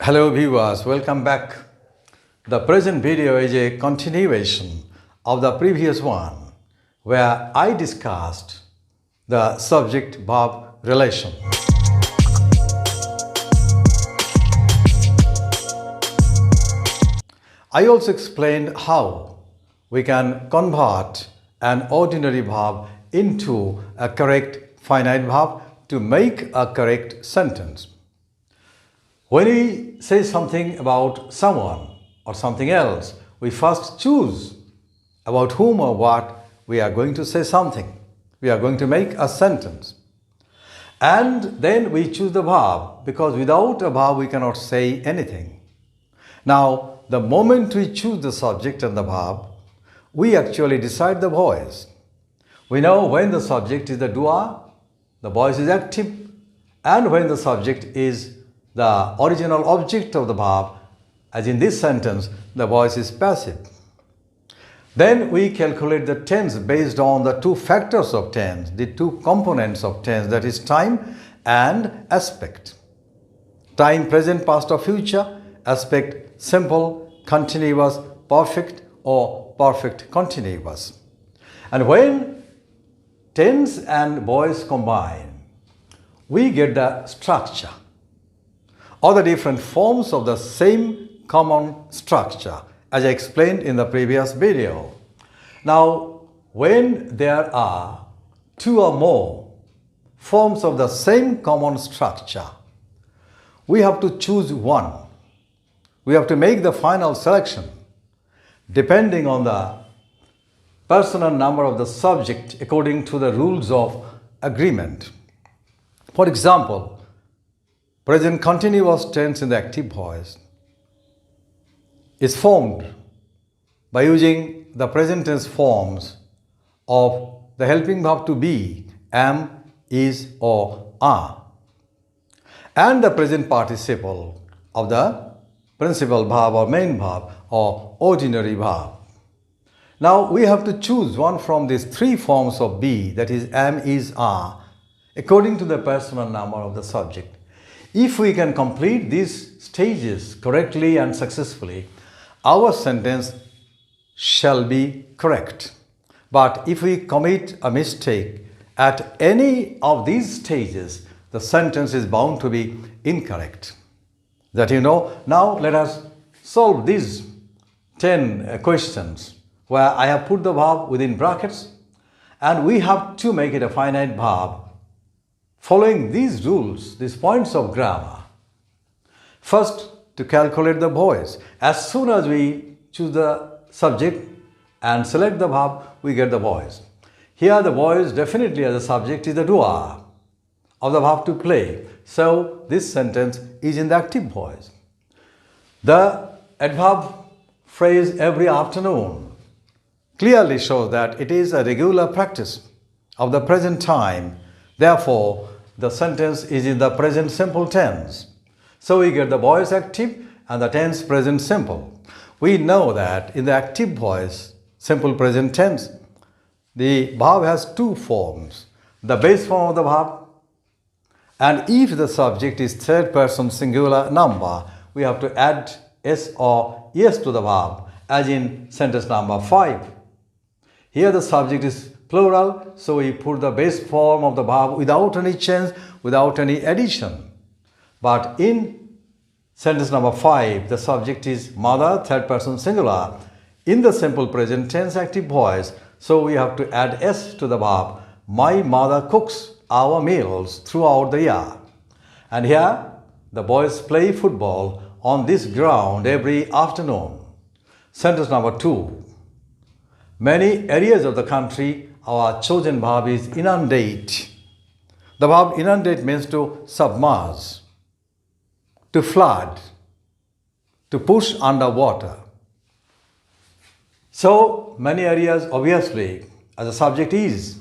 Hello viewers, welcome back. The present video is a continuation of the previous one where I discussed the subject-verb relation. I also explained how we can convert an ordinary verb into a correct finite verb to make a correct sentence. When we say something about someone or something else, we first choose about whom or what we are going to say something. We are going to make a sentence. And then we choose the verb, because without a verb we cannot say anything. Now, the moment we choose the subject and the verb, we actually decide the voice. We know when the subject is the doer, the voice is active, and when the subject is the original object of the verb, as in this sentence, the voice is passive. Then we calculate the tense based on the two factors of tense, the two components of tense, that is time and aspect. Time, present, past or future. Aspect, simple, continuous, perfect or perfect continuous. And when tense and voice combine, we get the structure or the different forms of the same common structure, as I explained in the previous video. Now, when there are two or more forms of the same common structure, we have to choose one. We have to make the final selection depending on the personal number of the subject according to the rules of agreement. For example, present continuous tense in the active voice is formed by using the present tense forms of the helping verb to be, am, is or are, and the present participle of the principal verb or main verb or ordinary verb. Now we have to choose one from these three forms of be, that is am, is, are, according to the personal number of the subject. If we can complete these stages correctly and successfully, our sentence shall be correct. But if we commit a mistake at any of these stages, the sentence is bound to be incorrect. That you know. Now let us solve these 10 questions where I have put the verb within brackets and we have to make it a finite verb following these rules, these points of grammar. First, to calculate the voice. As soon as we choose the subject and select the verb, we get the voice. Here the voice definitely as a subject is the doer of the verb to play. So this sentence is in the active voice. The adverb phrase every afternoon clearly shows that it is a regular practice of the present time. Therefore, the sentence is in the present simple tense. So we get the voice active and the tense present simple. We know that in the active voice, simple present tense, the verb has two forms. The base form of the verb, and if the subject is third person singular number, we have to add s or yes to the verb, as in sentence number 5. Here the subject is plural, so we put the base form of the verb without any change, without any addition. But in sentence number 5, the subject is mother, third person singular, in the simple present tense active voice, so we have to add s to the verb. My mother cooks our meals throughout the year. And here, the boys play football on this ground every afternoon. Sentence number 2. Many areas of the country, our chosen verb is inundate. The verb inundate means to submerge, to flood, to push under water. So many areas, obviously, as a subject is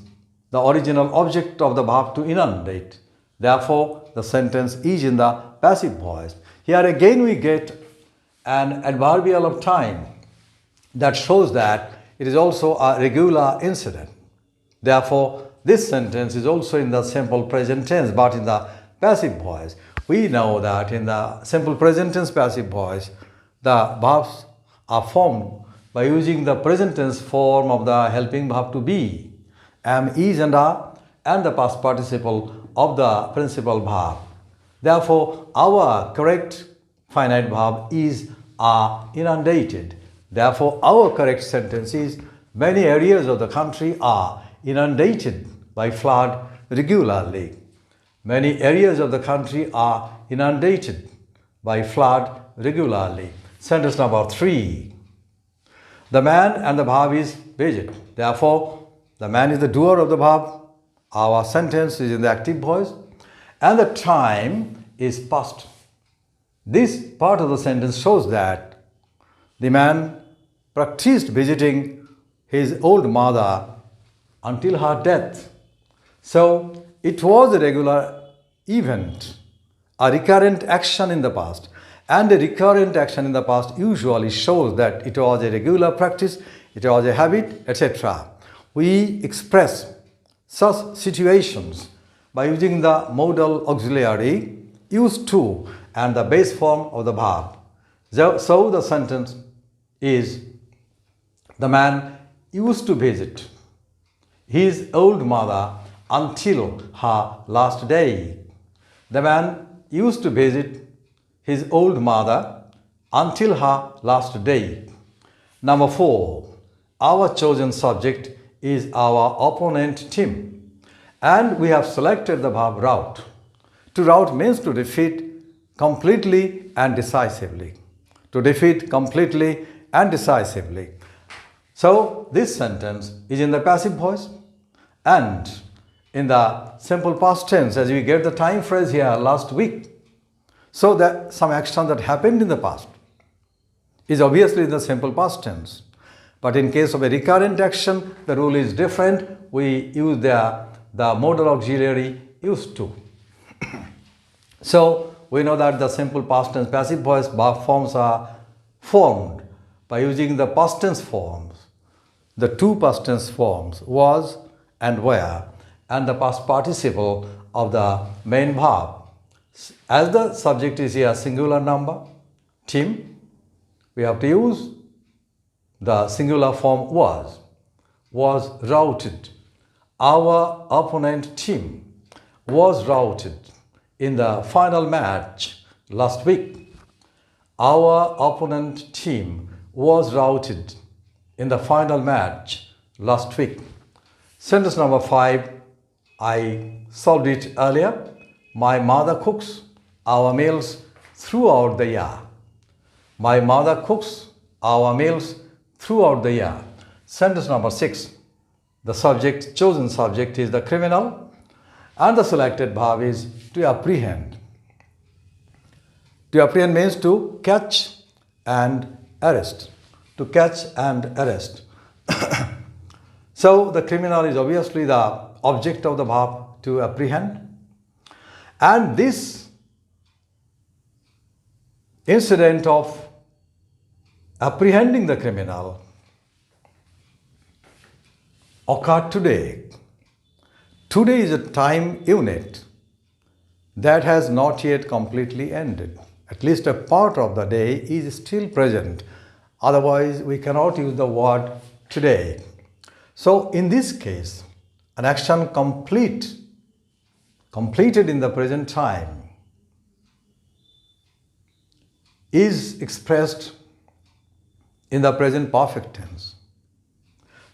the original object of the verb to inundate. Therefore, the sentence is in the passive voice. Here again we get an adverbial of time that shows that it is also a regular incident. Therefore, this sentence is also in the simple present tense but in the passive voice. We know that in the simple present tense passive voice, the verbs are formed by using the present tense form of the helping verb to be, am, is and are, and the past participle of the principal verb. Therefore, our correct finite verb is are inundated. Therefore, our correct sentence is many areas of the country are inundated by flood regularly. Many areas of the country are inundated by flood regularly. Sentence number 3. The man and the verb is Bijit. Therefore, the man is the doer of the verb. Our sentence is in the active voice. And the time is past. This part of the sentence shows that the man practiced visiting his old mother until her death. So, it was a regular event, a recurrent action in the past. And a recurrent action in the past usually shows that it was a regular practice, it was a habit, etc. We express such situations by using the modal auxiliary used to and the base form of the verb. So the sentence is, the man used to visit his old mother until her last day. The man used to visit his old mother until her last day. Number 4. Our chosen subject is our opponent team. And we have selected the verb rout. To rout means to defeat completely and decisively. To defeat completely and decisively. So, this sentence is in the passive voice and in the simple past tense, as we get the time phrase here last week. So, that some action that happened in the past is obviously in the simple past tense. But in case of a recurrent action, the rule is different. We use the modal auxiliary used to. So, we know that the simple past tense passive voice verb forms are formed by using the past tense forms, the two past tense forms, was and were, and the past participle of the main verb. As the subject is here singular number, team, we have to use the singular form was routed. Our opponent team was routed in the final match last week. Our opponent team was routed in the final match last week. Sentence number 5, I solved it earlier. My mother cooks our meals throughout the year. My mother cooks our meals throughout the year. Sentence number 6. The subject, chosen subject is the criminal and the selected verb is to apprehend. To apprehend means to catch and arrest. To catch and arrest. So the criminal is obviously the object of the verb to apprehend. And this incident of apprehending the criminal occurred today. Today is a time unit that has not yet completely ended. At least a part of the day is still present. Otherwise, we cannot use the word today. So, in this case, an action completed in the present time is expressed in the present perfect tense.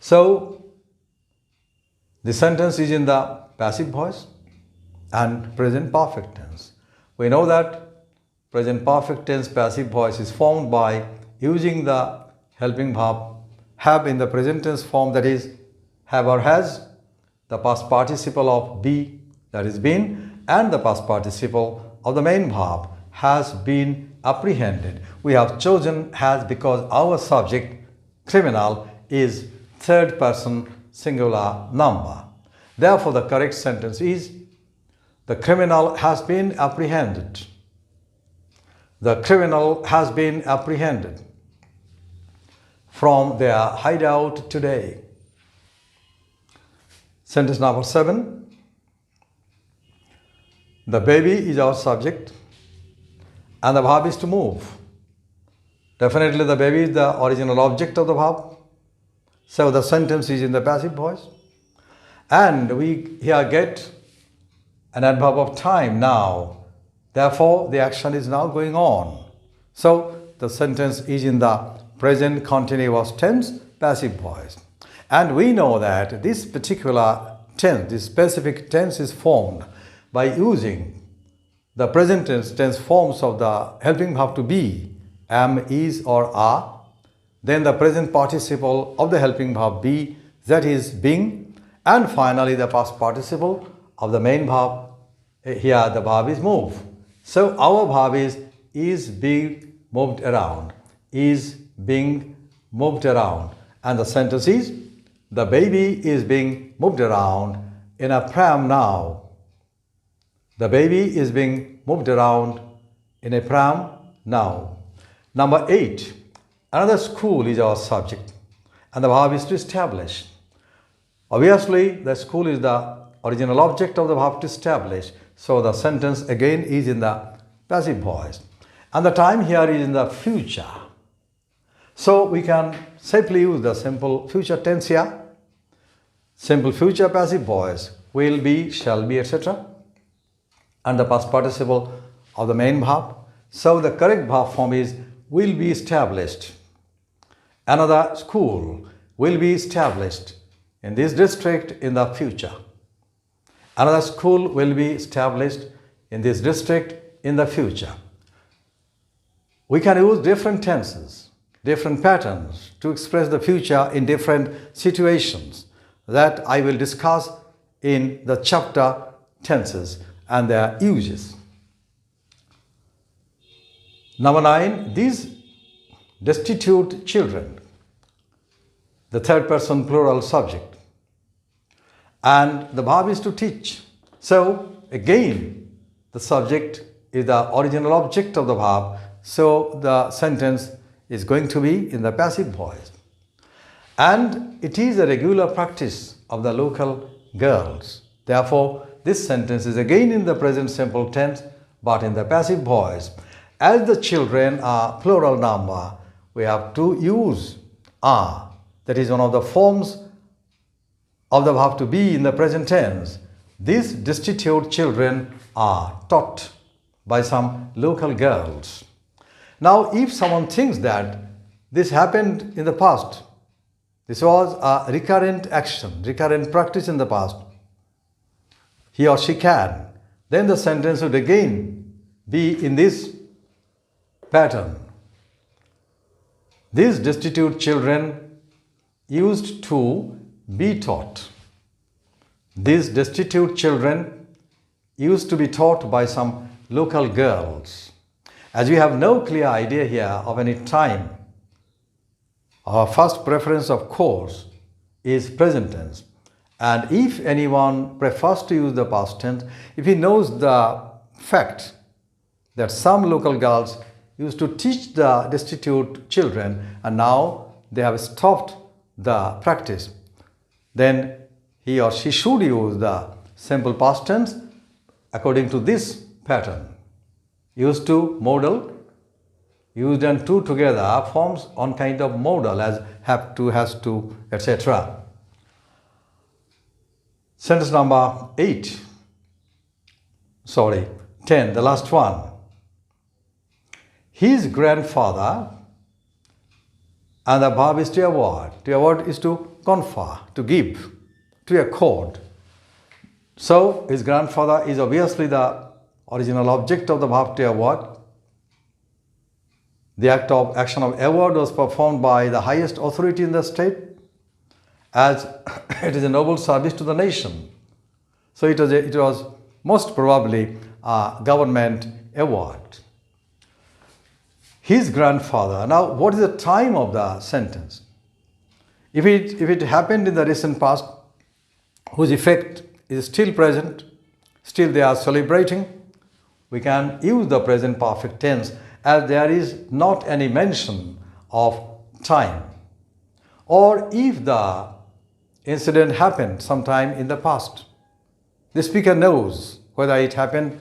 So, the sentence is in the passive voice and present perfect tense. We know that present perfect tense passive voice is formed by using the helping verb have in the present tense form, that is have or has, the past participle of be, that is been, and the past participle of the main verb has been apprehended. We have chosen has because our subject criminal is third person singular number. Therefore, the correct sentence is the criminal has been apprehended. The criminal has been apprehended from their hideout today. Sentence number 7. The baby is our subject. and the verb is to move. Definitely the baby is the original object of the verb. So the sentence is in the passive voice. And we here get an adverb of time now. Therefore, the action is now going on. So the sentence is in the present continuous tense, passive voice. And we know that this particular tense, this specific tense is formed by using the present tense forms of the helping verb to be, am, is or are, then the present participle of the helping verb be, that is being, and finally the past participle of the main verb. Here the verb is move. So our verb is being moved around, is being moved around, and the sentence is the baby is being moved around in a pram now. The baby is being moved around in a pram now. Number 8, another school is our subject, and the verb is to establish. Obviously, the school is the original object of the verb to establish. So the sentence again is in the passive voice. And the time here is in the future. So we can simply use the simple future tense here. Simple future passive voice, will be, shall be, etc. And the past participle of the main verb. So the correct verb form is will be established. Another school will be established in this district in the future. Another school will be established in this district in the future. We can use different tenses, different patterns to express the future in different situations that I will discuss in the chapter tenses and their uses. Number 9, these destitute children, the third person plural subject, and the verb is to teach. So again, the subject is the original object of the verb, so the sentence is going to be in the passive voice. And it is a regular practice of the local girls. Therefore, this sentence is again in the present simple tense, but in the passive voice. As the children are plural number, we have to use are. That is one of the forms of the verb to be in the present tense. These destitute children are taught by some local girls. Now, if someone thinks that this happened in the past, this was a recurrent action, recurrent practice in the past, he or she can, then the sentence would again be in this pattern. These destitute children used to be taught. These destitute children used to be taught by some local girls. As we have no clear idea here of any time, our first preference, of course, is present tense. And if anyone prefers to use the past tense, if he knows the fact that some local girls used to teach the destitute children and now they have stopped the practice, then he or she should use the simple past tense according to this pattern. Used to, modal, used and to together forms one kind of modal as have to, has to, etc. Sentence number 10, the last one. His grandfather, and the verb is to award. To award is to confer, to give, to accord. So his grandfather is obviously the original object of the verb to award. The action of award was performed by the highest authority in the state, as it is a noble service to the nation. So it was most probably a government award. His grandfather. Now, what is the time of the sentence? If it happened in the recent past, whose effect is still present, still they are celebrating, we can use the present perfect tense as there is not any mention of time. Or if the incident happened sometime in the past, the speaker knows whether it happened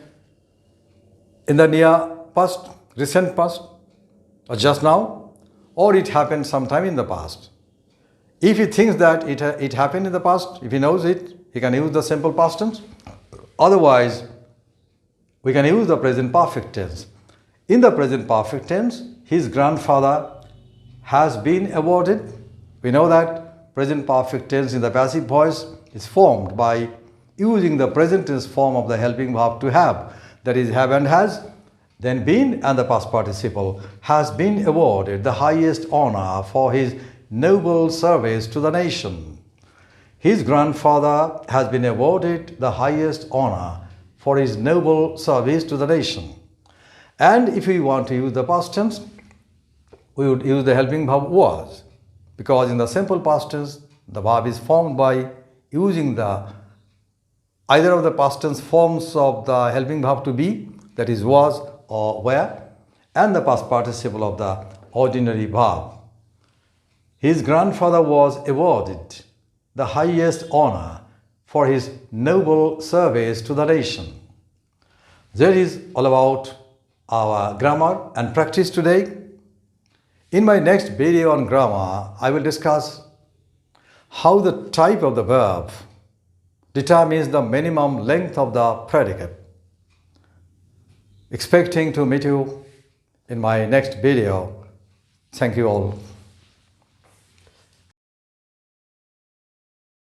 in the near past, recent past or just now, or it happened sometime in the past. If he thinks that it happened in the past, if he knows it, he can use the simple past tense. Otherwise, we can use the present perfect tense. In the present perfect tense, his grandfather has been awarded. We know that present perfect tense in the passive voice is formed by using the present tense form of the helping verb to have, that is have and has, then been, and the past participle has been awarded the highest honor for his noble service to the nation. His grandfather has been awarded the highest honor for his noble service to the nation. And if we want to use the past tense, we would use the helping verb was, because in the simple past tense, the verb is formed by using the either of the past tense forms of the helping verb to be, that is was or were, and the past participle of the ordinary verb. His grandfather was awarded the highest honor for his noble service to the nation. That is all about our grammar and practice today. In my next video on grammar, I will discuss how the type of the verb determines the minimum length of the predicate. Expecting to meet you in my next video. Thank you all.